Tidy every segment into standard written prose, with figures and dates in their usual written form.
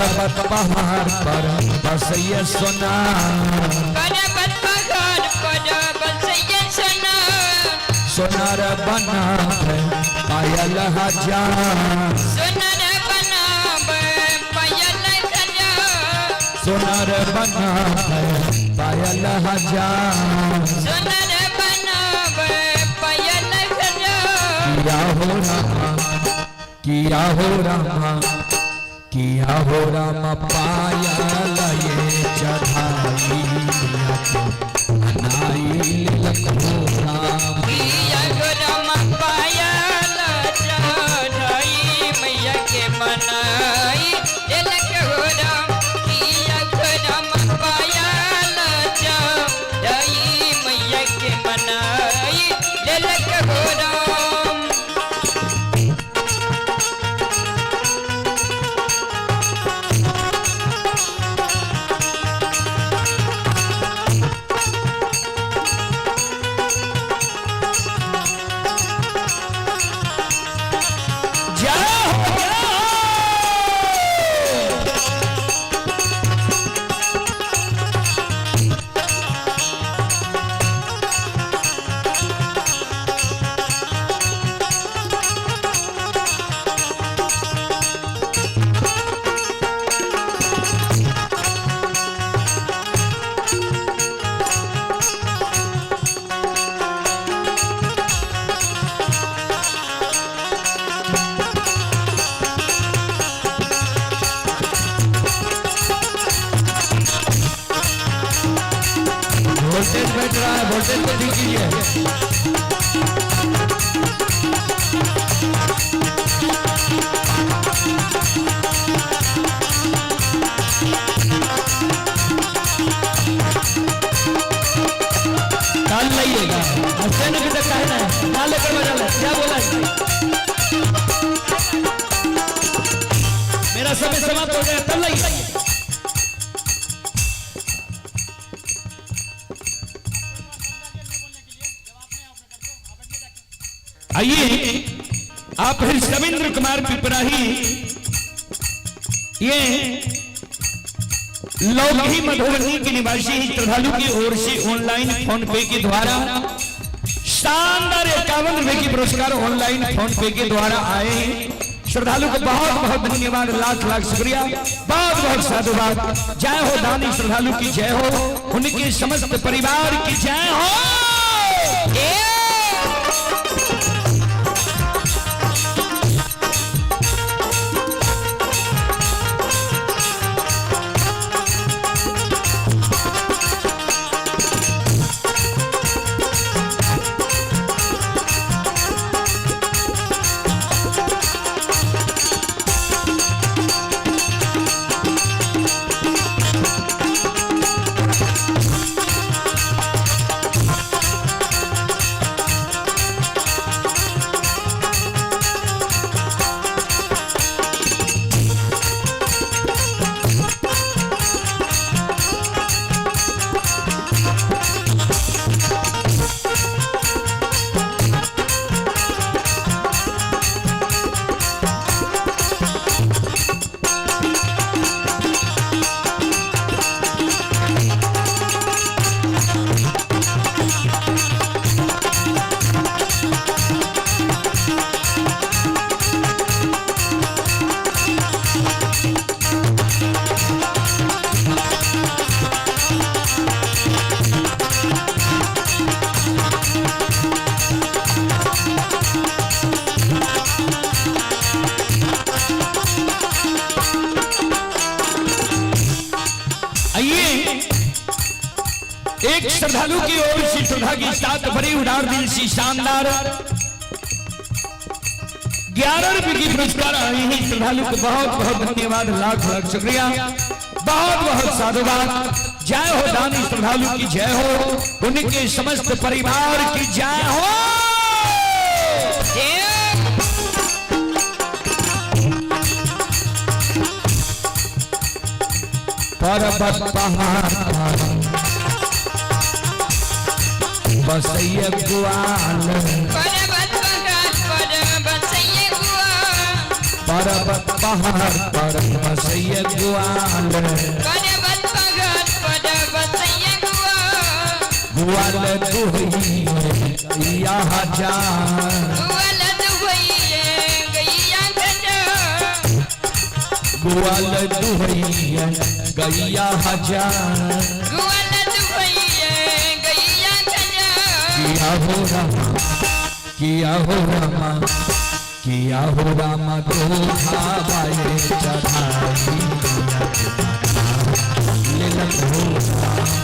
पर्वत पहाड़ पर बसैया सोना, पर्वत पहाड़ पर बसैया सोना, सोनार बना पायल हजार, सोनार बना पायल हजार, सोनार बना पायल हजार, सोनार बना पायल हजार। किया हो रामा, किया हो रामा, किया हो रामा पायल ये चढ़ाई मनाई लखो राम, किया हो रामा पायल चढ़ाई मैया के मनाई लखो राम, किया हो रामा पायल चढ़ाई मैया के मनाई लखो राम। वोल्टेज बैठ रहा है, वोल्टेज को ठीक कीजिए। ताल लाइएगा, हंसते नहीं तक कहना है, ताल लेकर बजा ले, क्या बोला है? मेरा समय समाप्त हो गया, ताल लाइए। आइए आप रविंद्र कुमार पिपराही, ये लौकी मधुबनी के निवासी श्रद्धालु की ओर से ऑनलाइन फोन पे के द्वारा शानदार 51 रुपए की पुरस्कार ऑनलाइन फोन पे के द्वारा आए हैं। श्रद्धालु को बहुत बहुत धन्यवाद, लाख लाख शुक्रिया, बहुत बहुत साधुवाद। जय हो दानी श्रद्धालु की जय हो, उनके समस्त परिवार की जय हो। एक श्रद्धालु की ओर से श्रद्धा की साथ बड़ी उड़ार दिल सी शानदार 11 रुपए की पुरस्कार आए हैं। श्रद्धालु को बहुत बहुत धन्यवाद, लाख लाख शुक्रिया, बहुत बहुत साधुवाद। जय हो दानी श्रद्धालु की जय हो, उनके समस्त परिवार की जय हो। पर्वत पहाड़ बसैया ग्वाल, पर्वत पहाड़ पर बसैया ग्वाल, पर्वत पहाड़ पर बसैया ग्वाल पर्वत पहाड़ पर बसैया ग्वाल दुहैया हजार ग्वाल दुहैया गैया हजार ग्वाल दुहैया गैया हजार ग्वाल दुहैया गैया हजार किया हो रामा किया हो रामा दूधा बाए चढ़ाई लेलन हो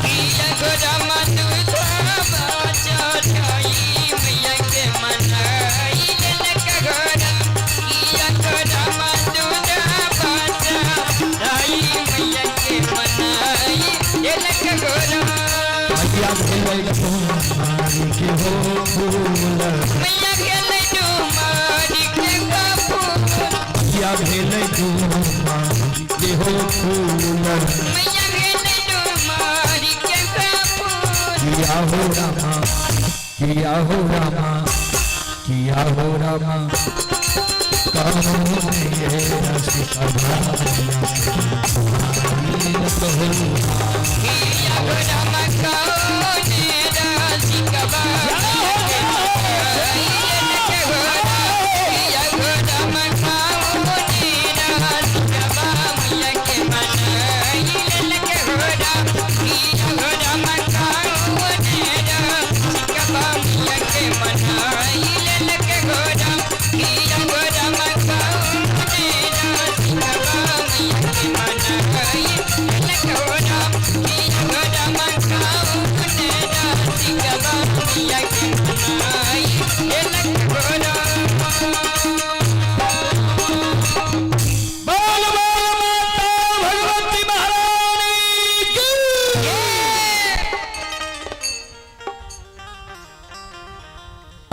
किया हो रामा दूधा बाए चढ़ाई मैया के मनाई लेलन घोड़ा किया हो रामा दूधा बाए चढ़ाई मैया के मनाई लेलन घोड़ा मैया भेलै तुम्हारी के हो फूल मैया भेलै तुम्हारी के फूल मैया भेलै तुम्हारी के हो फूल मैया भेलै तुम्हारी के फूल किया हो रामा किया हो रामा किया हो रामा कहो ये रसिका किया हो रामा कहो ने रसिका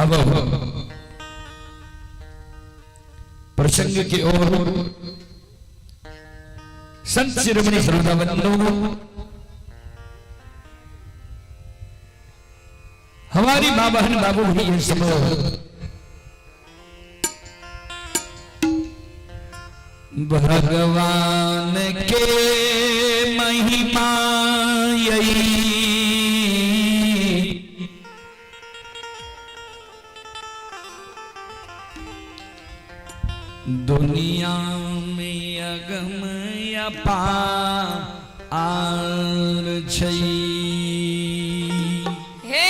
अब प्रसंग की ओर संत शिरोमणि श्रोताबंधु हमारी मां बहन बाबू भी ये सब भगवान के महिमा यही दुनिया में अगम अपार छै हे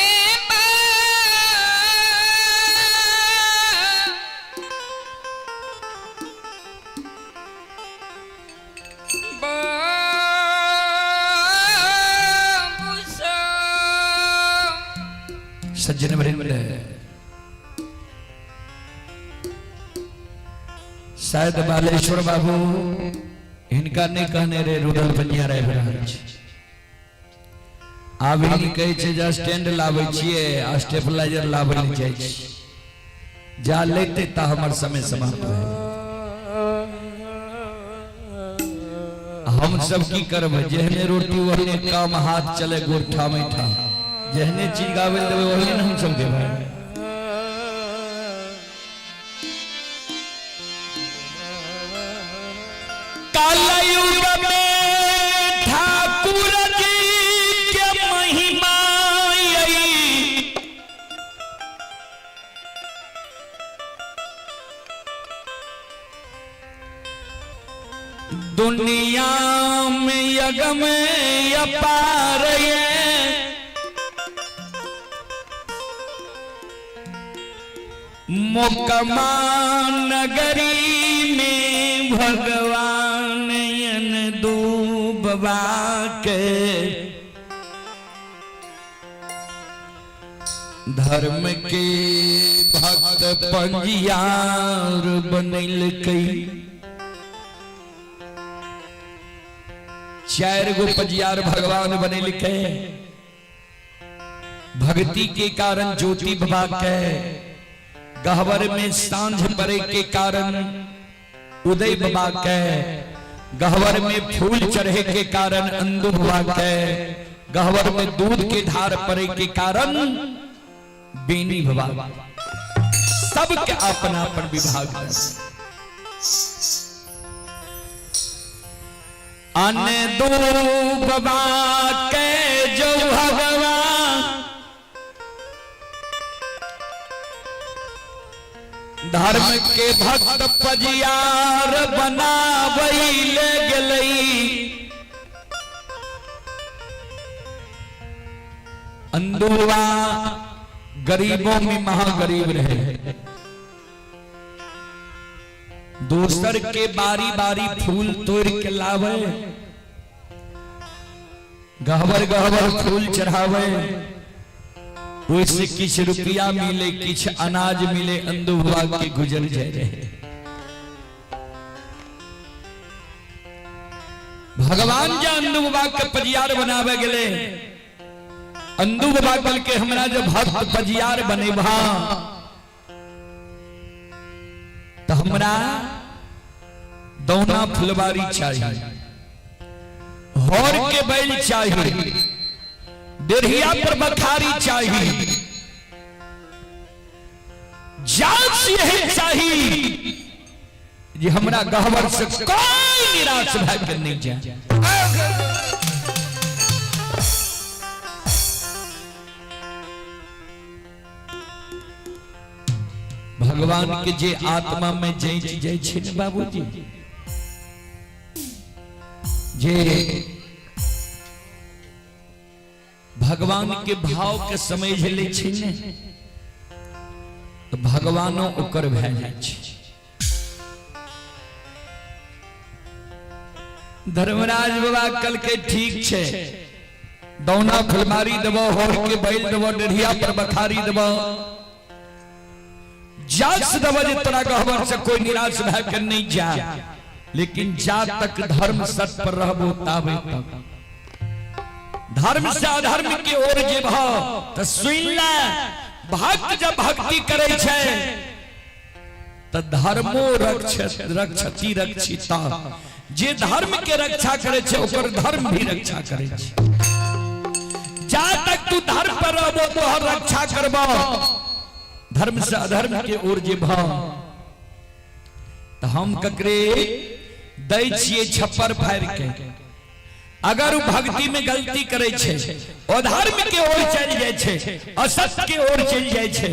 सज्जन वृंद शायद बालेश्वर बाबू इनका नहीं कहने रे रुदल बनिया रहे महाराज आब ही कहे छे जा स्टैंड लावे छिए आ स्टेबलाइजर लावे ले जाय छी जा लेते ता हमर समय समाप्त है हम सब की करब जेहने रोटी वहने काम हाथ चले गोठा में ठा जेहने चीज गावे देवे वही न हम सब देबै कालयुग में ठाकुर जी के महिमा यही दुनिया में यज्ञ में अपार मोकमा नगरी में भगवान यन दूबवा के धर्म के भक्त पंजियार बनल कई 4 गो पंजियार भगवान बनल के भक्ति के कारण ज्योति बाबा के गहवर में सांझ परे के कारण उदय बाबा के गहवर में फूल चढ़े के कारण अंधु बाबा के गहवर में दूध के धार परे के कारण बेनी बाबा सबके अपना अपन विभाग अन दूबवा के जो भगवान धर्म के भक्त पजियार बनावई ले गलई। अंदुआ गरीबों में महागरीब रहे। दोसर के बारी बारी फूल तोड़ के लावे, गहबर गहबर फूल चढ़ावे, उससे किछ रुपया मिले किछ अनाज मिले, अंदुआ के गुजर जाए रहे। भगवान जा अंदुआ के पजियार बनावे गले। अंदुआ कल के हमरा जब भक्त पजियार बने भा तो हमरा दौना फुलवारी चाहिए, हौर के बैल चाहिए, डेढ़िया पर बखारी चाहिए, जात यही चाहिए जे हमरा गहवर से कोई निराश भय नहीं जाए। भगवान के जे आत्मा में जैच जाय छै ने बाबूजी, जे भगवान के भाव के समझ ले छै ने, तो भगवानो ओकर भय जाय छै। धर्मराज बाबा कल के ठीक छे, दौना फुलमारी देबो, होर के बैल देबो, डेढ़िया पर बखारी देबो, जात देबो जे तोरा गहवर से कोई निराश भय के नहीं जा। लेकिन जा तक धर्म सत पर रहबो ताबे तक, धर्म से अधर्म की ओर जे भाव तो सुन ले। भक्त जब भक्ति करे छे तो धर्मो रक्षति रक्षिता, जे धर्म के रक्षा करे छे ओकर धर्म भी रक्षा करे छे। जा तक तू धर्म पर रहबो तोहर रक्षा करबो। धर्म से अधर्म के ओर जे भाव तो हम ककरे दै छिए छप्पर फाड़ के। अगर भक्ति में गलती करे छे, अधर्म के ओर चल जाए छे, असत्य के ओर चल जाए छे,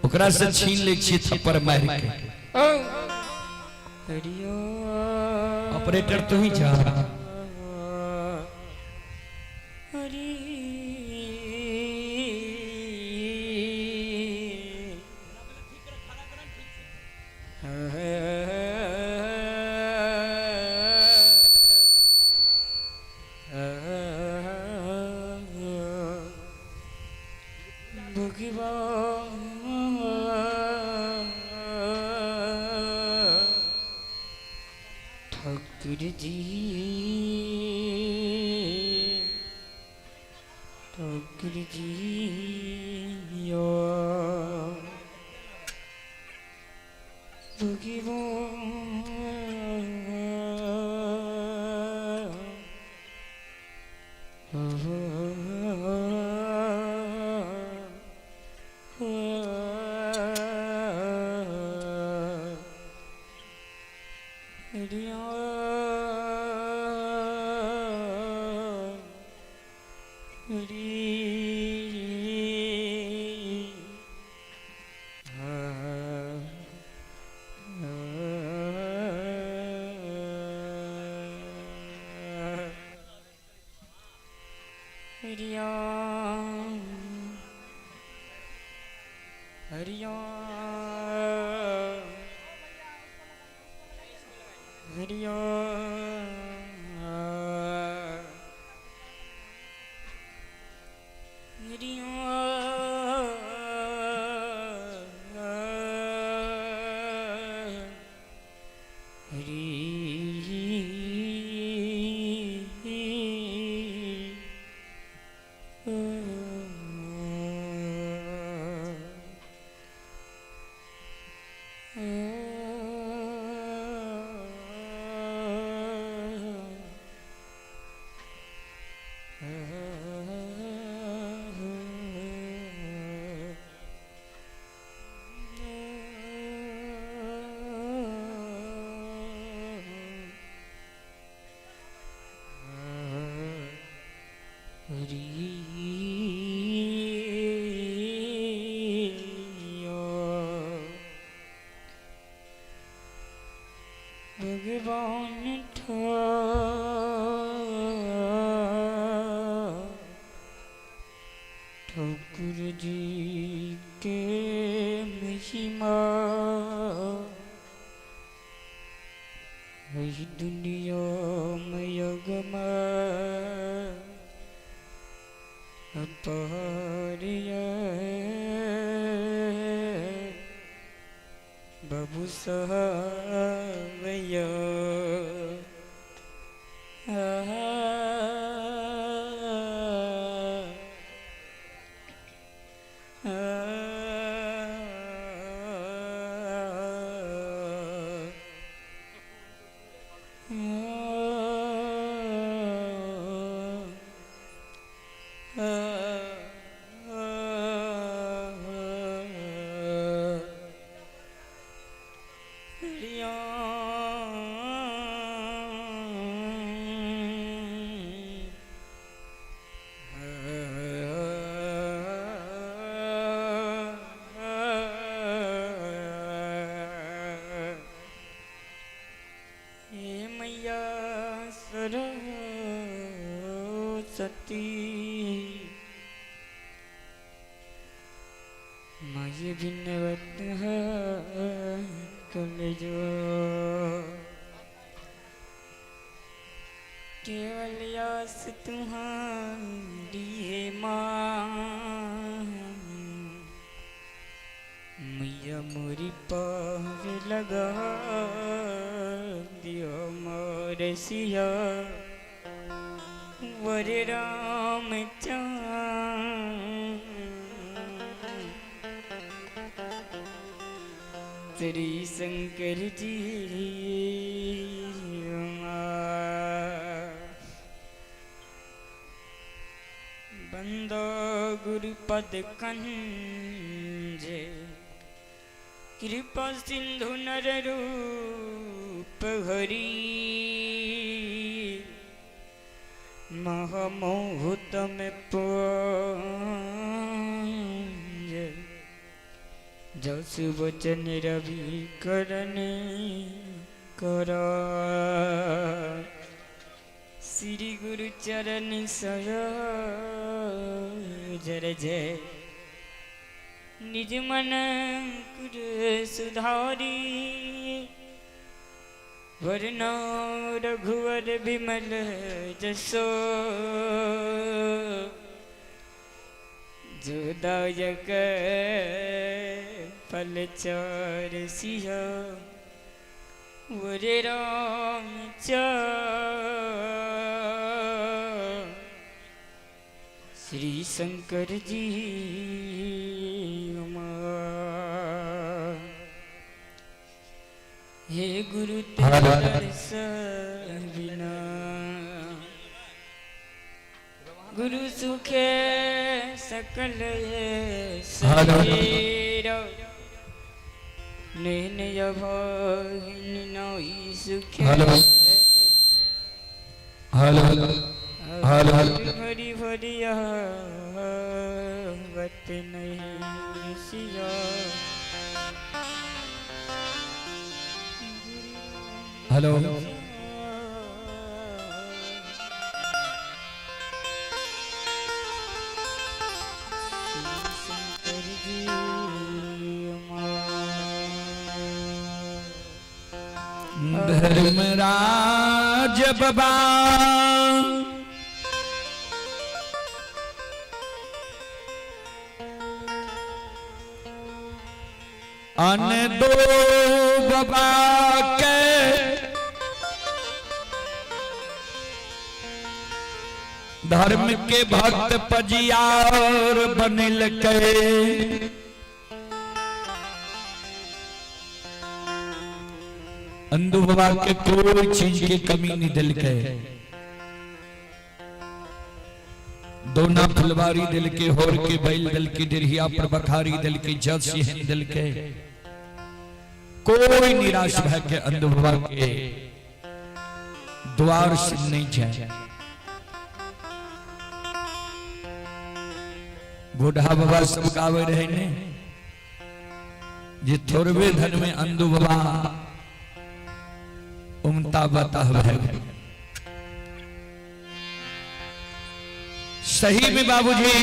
ओकरा से छीन ले छिए थप्पड़ मार के। ऑपरेटर तू ही जा। भगवान ठाकुर जी के महिमा इस दुनिया में यगमा अपारिया बाबू साहब सरस्वती माये बिनवत कलजो केवल आस तुम्हारी है माँ मैया मोरी पाव लगा दियो मोरे सिया वरे राम श्री शंकर जी बंदो गुरुपद कंजे कृपा सिंधु नर रूप हरि महामोहत में पूज जस वचन रवि करने करा श्री गुरु चरण सरोज जय निज मन कुर सुधारी वरना रघुवर विमल जसो जो दायक फल चार सिया वरे राम श्री शंकर जी हे गुरु तेरे दर्शन बिना गुरु सुखे सकल शरीर नैन यभागिन नाई सुखे हरि भरिया बत नहीं सिया हेलो धर्मराज बाबा अन दो बाबा के धर्म के भक्त पजियार बनल के अंधु बाबा के कोई चीज की कमी नहीं दिल के दोना फुलवारी दिल के होर के बैल दिल की डिरिया पर बखारी दिल की जज सिंह दिल के कोई निराश भय के अंधु बाबा के द्वार से नहीं जाए बूढ़ा बाबा सब गावे रहे ने जे थोड़वे धन में अंधु बाबा उमता बता है। सही में बाबूजी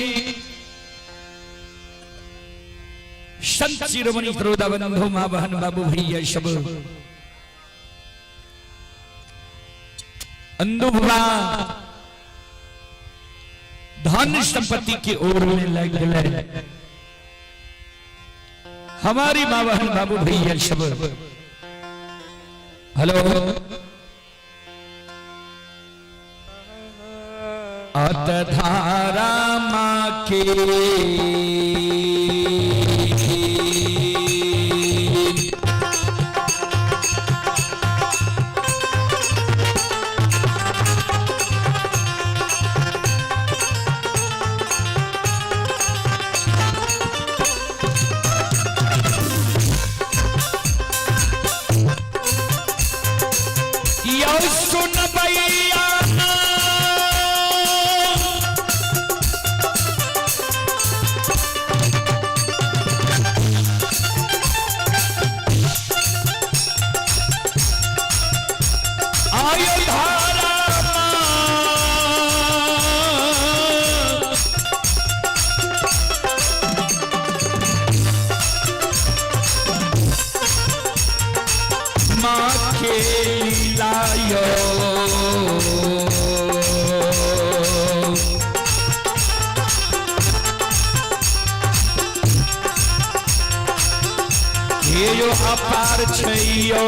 संत शिरोमणि श्रोता बंधु मां बहन बाबू भैया सब अंधुभवा धन संपत्ति की ओर में लग गए। हमारी मां बहन बाबू भैया सब हेलो अतधारा मां के सुन भैया आयो धारा माँ के लायो ये जो अपार छैयो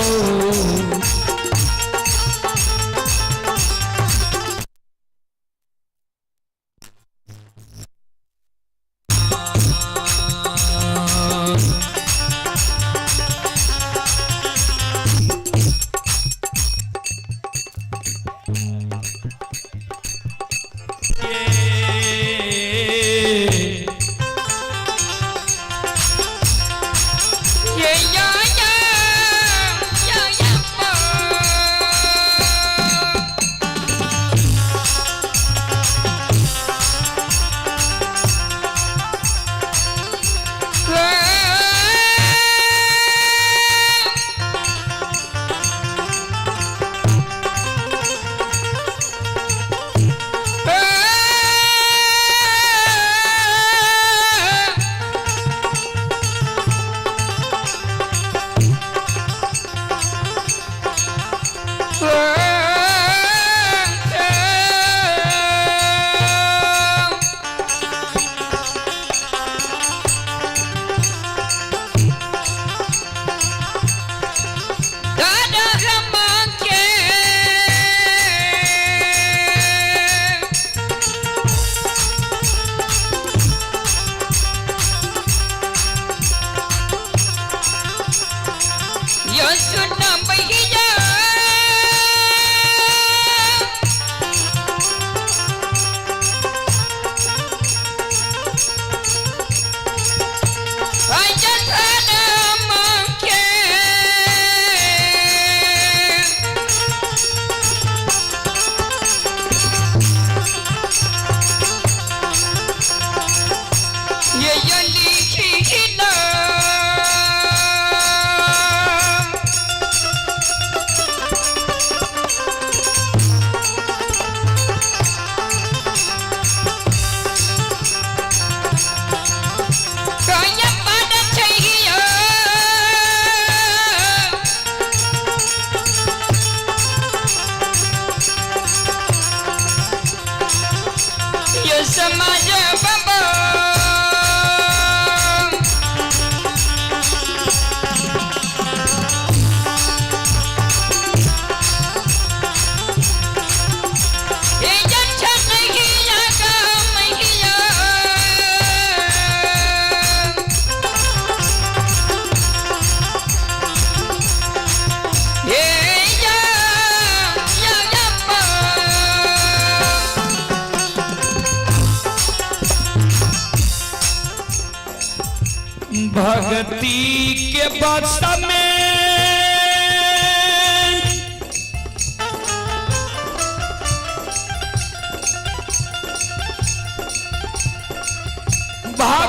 भक्ति के बस में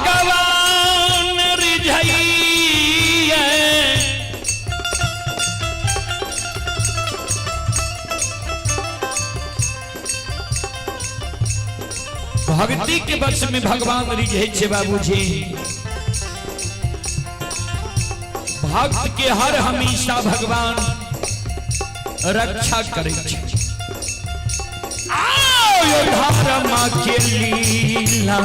भगवान रिझाइए भक्ति के बस में भगवान रिझे छे बाबूजी। भक्त के हर हमेशा भगवान रक्षा करे छे। आओ धर्म के लीला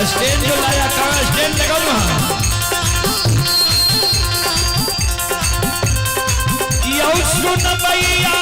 स्टैंड जो लाया कहाँ स्टैंड लगा वहाँ यो सुन भैया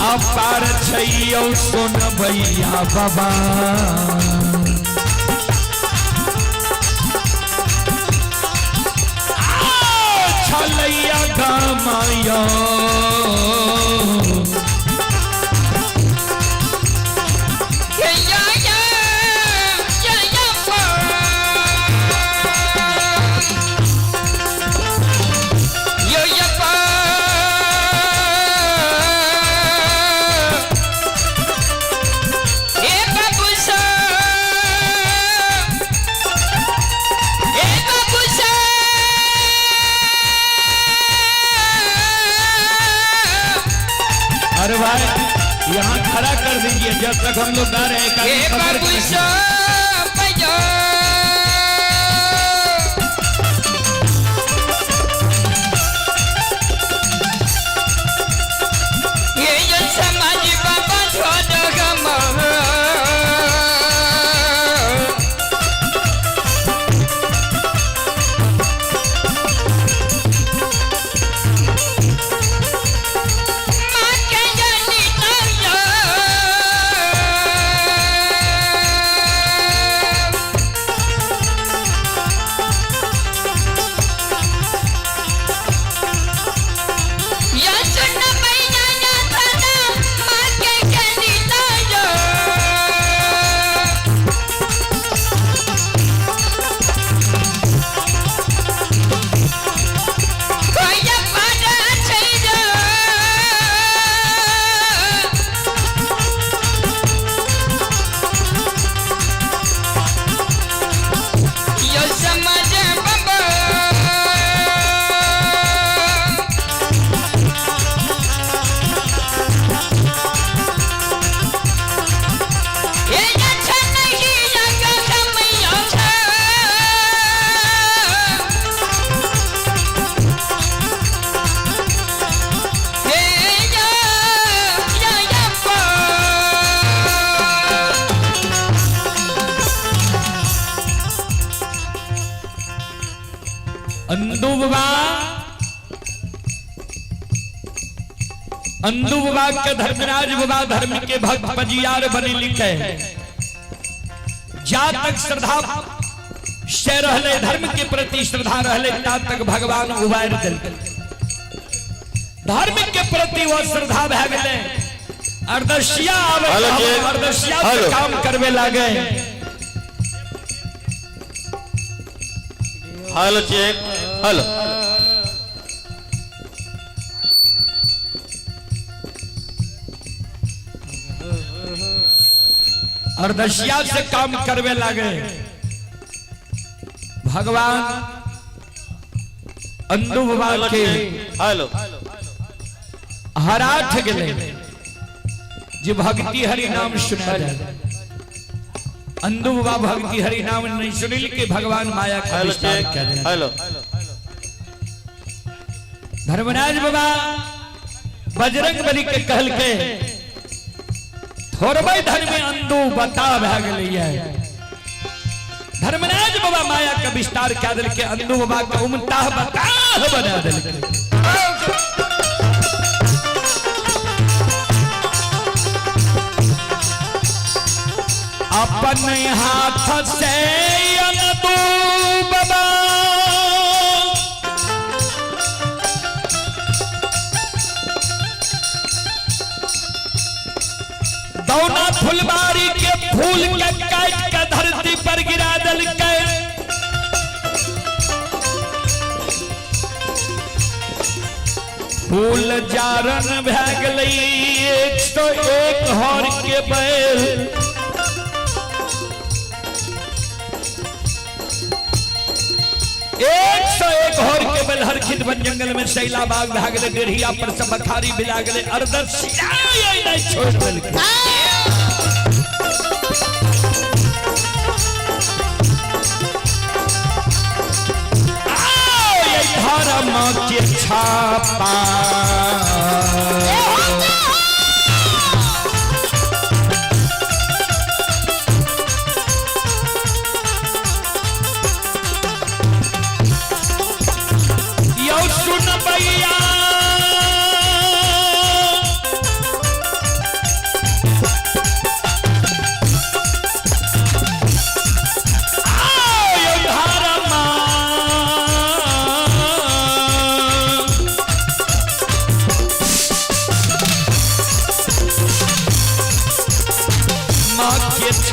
अपार छैयो सुन भैया बाबा छलैया गमायो अरे भाई यहाँ खड़ा कर दीजिए जब तक हम लोग गा रहे हैं। अंधु बाबा के धर्मराज बाबा धर्म के भक्त बजियार बने लिखे जा तक श्रद्धा से रहले धर्म के प्रति श्रद्धा रहले ता तक भगवान उबार दिल धर्म के प्रति वो श्रद्धा भए गेले अर्दशिया अर्दशिया से काम करवे लागे। हेलो चेक हेलो अर्दशिया से काम करवे लागे। भगवान अंधु बाबा के हेलो हराठ गेले जे भक्ति हरि नाम सुना जाए। अंधु बाबा भक्ति हरि नाम नहीं सुनिल के भगवान माया का विस्तार कर दे। हेलो धर्मराज बाबा बजरंग बली के कहल के थोड़बे धर्म में अंधु बता भए गेलै। धर्मराज बाबा माया का विस्तार क्या दिल के अंधु बाबा का उमता बता बना दिल के। अपने हाथ से अनदूबा दौना फुलबारी के फूल के काट के धरती पर गिरा दल के फूल जारन भै गई 101 हर के बैल 101 हर के बैल हर खित बन जंगल में शैला बाग भै गए डेढ़िया पर सब बखारी बिला गए अरदर सियाई नहीं छोड़ दल धर्म के छापा यो सुन भैया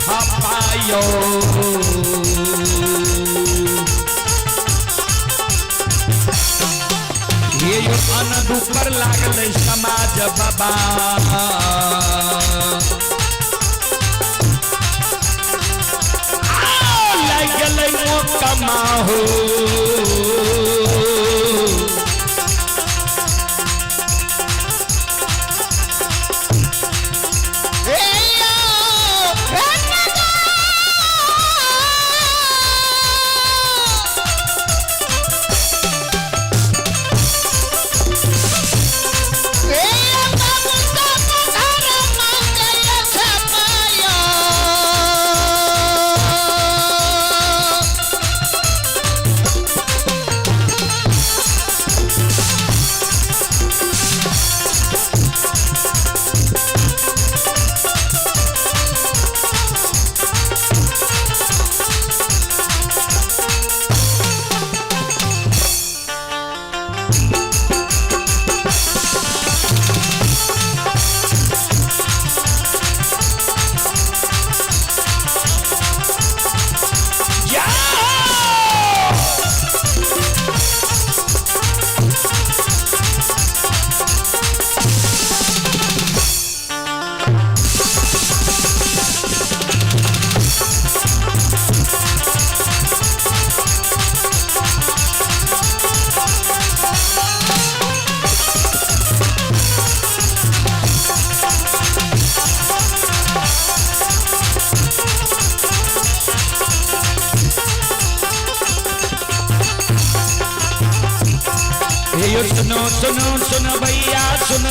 छापायो ये जो अनदु पर लागल समाज बाबा लागल वो कमा हो सुनो सुनो सुनो भैया सुन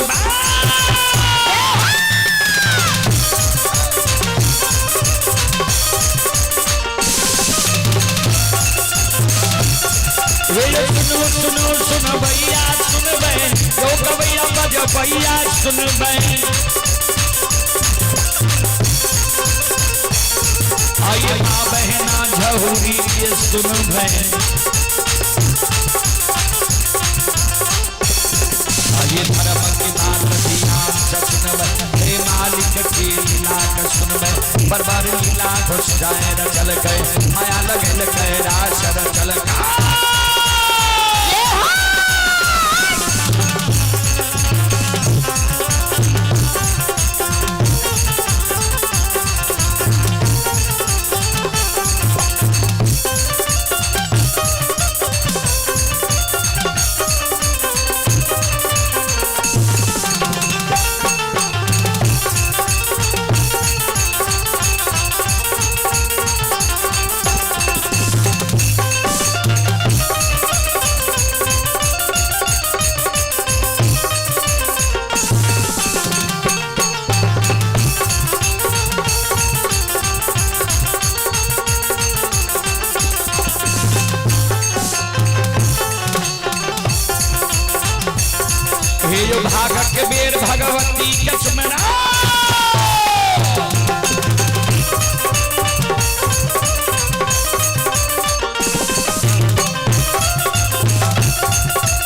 सुनो सुनो सुनो भैया सुन जो भैया बज भैया सुन आइए माँ बहना झहुरी ये सुन ये धर्म की बात हे मालिक की लीला सुन बरबार लीला घुस जाए रचल गए माया लगल गए राश रचल भागक के बेर भगवती के सुमरा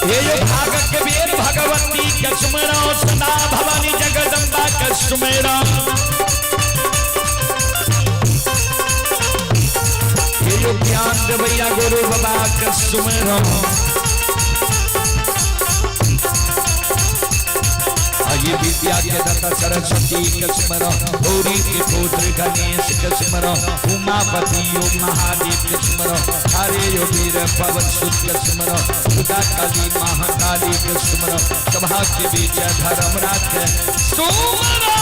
ये जो भागक के वीर भगवती कसुमेरा सदा भवानी जगदम्बा कसुमेरा ये जो ज्ञान देवैया गुरु बाबा कसुमेरा ये विद्या के दाता सरस्वती कसुमेरा गौरी के पुत्र गणेश कसुमेरा उमापति योग महादेव कसुमेरा हरे यो वीर पवन सुत कसुमेरा खुदा काली महाकाली कसुमेरा सभा के बीच धर्मराज सुमेरा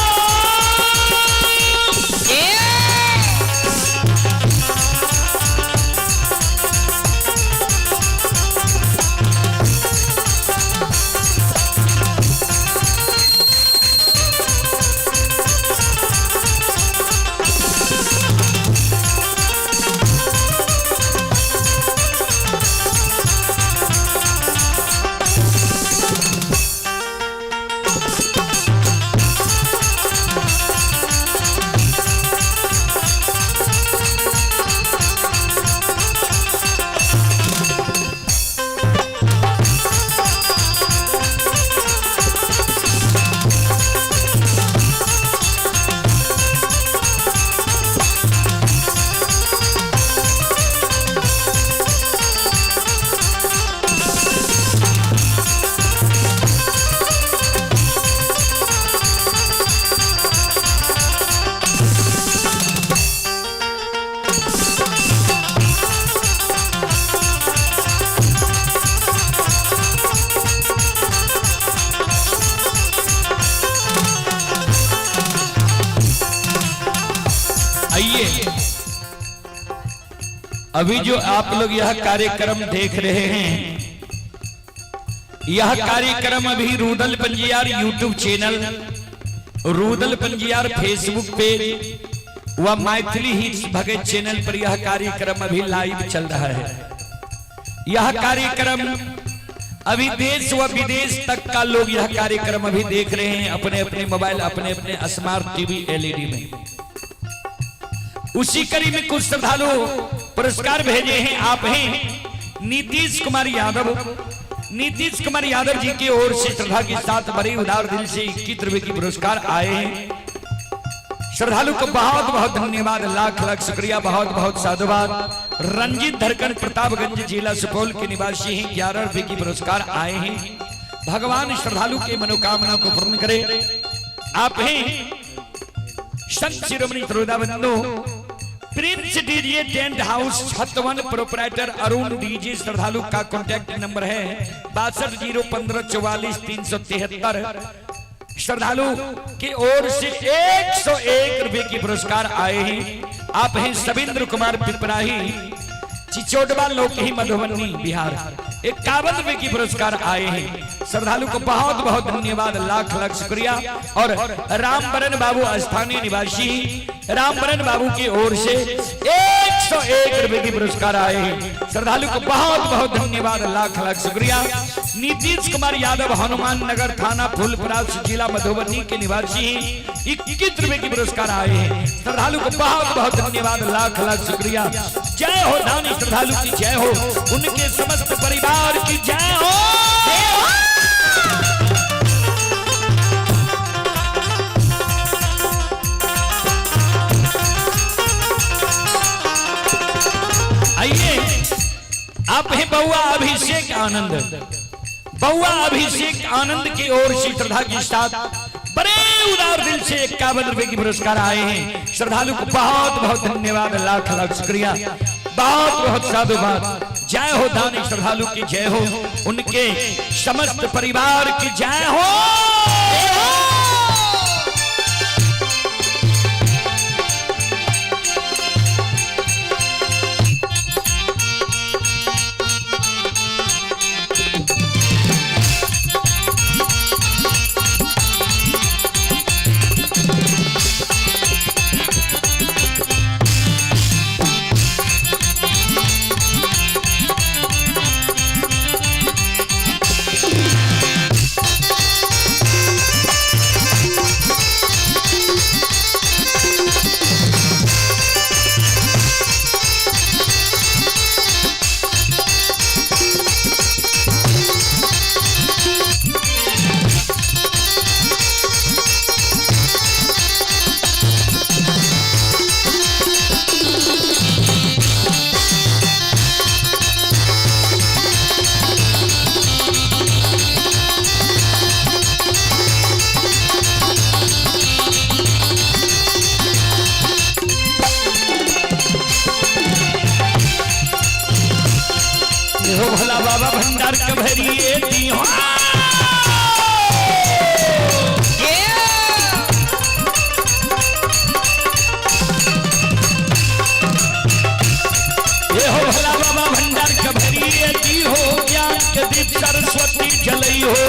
अभी जो आप लोग यह कार्यक्रम देख रहे हैं, यह कार्यक्रम अभी Rudal Panjiyar YouTube channel, Rudal Panjiyar Facebook page व मैथिली हिट्स भगत चैनल पर यह कार्यक्रम अभी लाइव चल रहा है। यह कार्यक्रम अभी देश व विदेश तक का लोग यह कार्यक्रम अभी देख रहे हैं अपने अपने मोबाइल, अपने अपने स्मार्ट टीवी एलईडी में। उसी कड़ी में कुछ श्रद्धालु पुरस्कार भेजे हैं। आप हैं नीतीश कुमार यादव। नीतीश कुमार यादव जी की ओर से श्रद्धा के साथ बड़े उदार दिल से 21 रुपए की पुरस्कार आए हैं। श्रद्धालु को बहुत बहुत धन्यवाद, लाख लाख शुक्रिया, बहुत बहुत साधुवाद। रंजीत धरकन प्रतापगंज जिला सुपौल के निवासी हैं, 11 रुपए की पुरस्कार आए हैं। भगवान श्रद्धालु के मनोकामना को पूर्ण करे। आप हैं संत शिरोमणि श्रोताबंधु prince DJ tent house Chhatwan, proprietor Arun DJ. श्रद्धालु का कॉन्टैक्ट नंबर है 6201443373। श्रद्धालु की ओर से 101 रुपए की पुरस्कार आए हैं। आप हैं सविंद्र कुमार पिपराही, चिचोटवा लोकही, मधुबनी, बिहार। 51 रुपए की पुरस्कार आए हैं। श्रद्धालु को बहुत बहुत धन्यवाद, लाख लाख शुक्रिया। और रामबरन बाबू स्थानीय निवासी, रामबरन बाबू की ओर से 101 रुपए की पुरस्कार आए हैं। श्रद्धालु को बहुत बहुत धन्यवाद, लाख लाख शुक्रिया। नीतीश कुमार यादव हनुमान नगर थाना फूलपरास जिला मधुबनी के निवासी हैं, 21 रुपए की पुरस्कार आए हैं। श्रद्धालु को बहुत बहुत धन्यवाद, लाख लाख शुक्रिया। जय हो दानी श्रद्धालु की जय हो, उनके समस्त परिवार की जय हो। आइए, आप हैं बउआ अभिषेक आनंद। बउआ अभिषेक आनंद की ओर से श्रद्धा के साथ बड़े उदार दिल से 51 रुपए की पुरस्कार आए हैं। श्रद्धालु को बहुत बहुत धन्यवाद, लाख लाख शुक्रिया, बहुत बहुत साधुवाद। जय हो दानी श्रद्धालु की जय हो, उनके समस्त परिवार की जय हो। कभरिए दी हो ये हो भला बाबा भंडार कभरिए दी हो ज्ञान के दीप सरस्वती जलई हो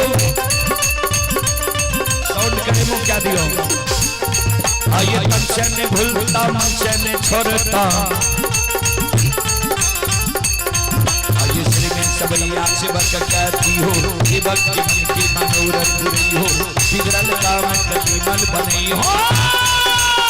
साउंड करे मुंह क्या दियो आइए मन से ने भूलता मन से ने छोड़ता आइए श्री में सबैया से बक कहती हो कि भक्ति की मनोरथ पूरी हो बिगड़ल काम कभी मन बनी हो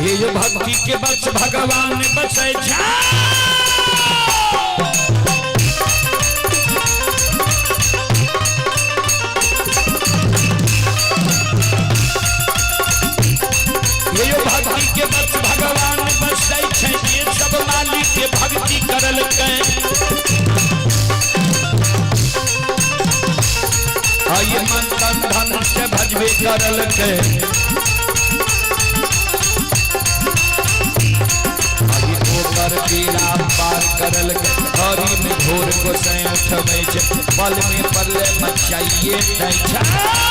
ये जो भक्ति के बस भगवान बसे ये जो भक्ति के बस भगवान बसे ये सब मालिक के भक्ति करल के आइए मन तन धन से भजबे करल के पीड़ा पार करल हरी में घोर को उठबै पल में पल्ले मचाइए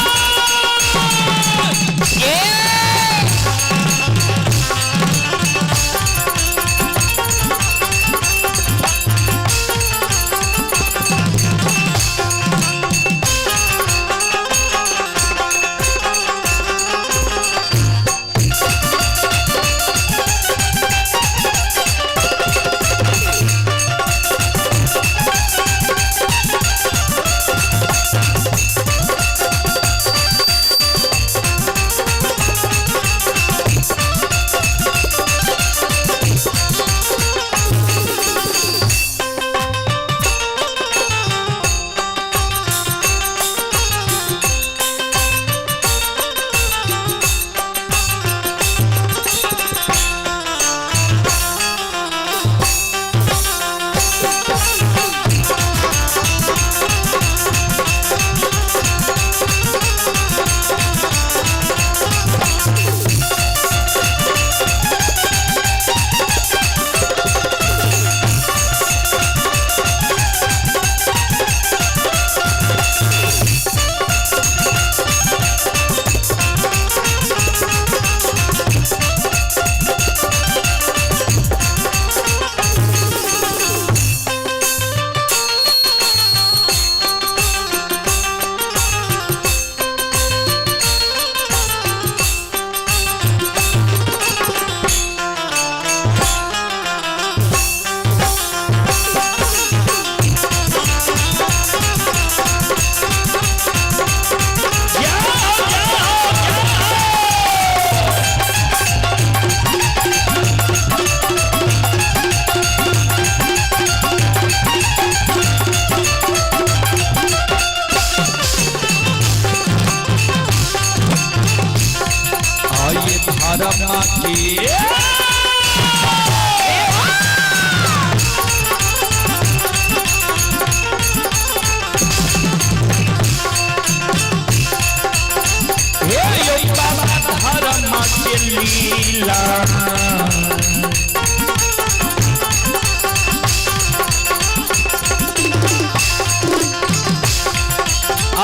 लीला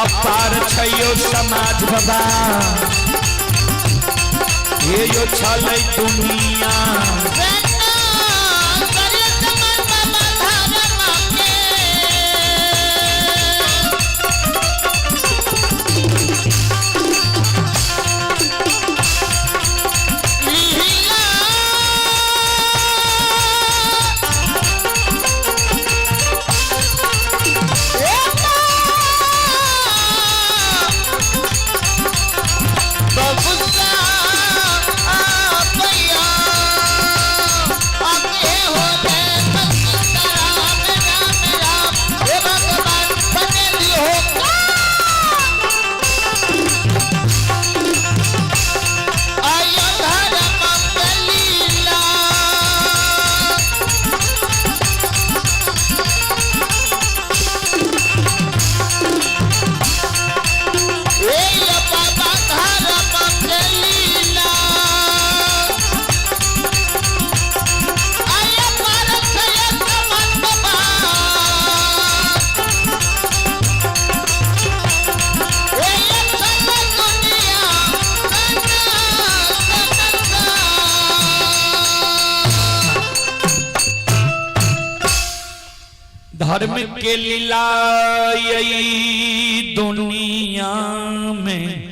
अपार छयो समाज बाबा ये यो छले दुनिया धर्म के लीला यही दुनिया में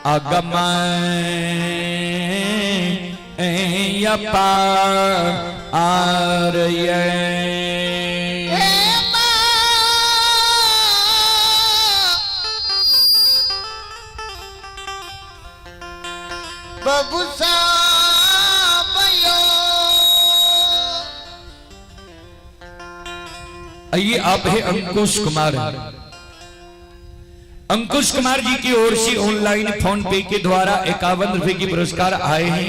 अगमय अपार बबुसा आइए आप है अंकुश कुमार। अंकुश कुमार जी की ओर से ऑनलाइन फोन पे के द्वारा 51 रुपए की पुरस्कार आए हैं।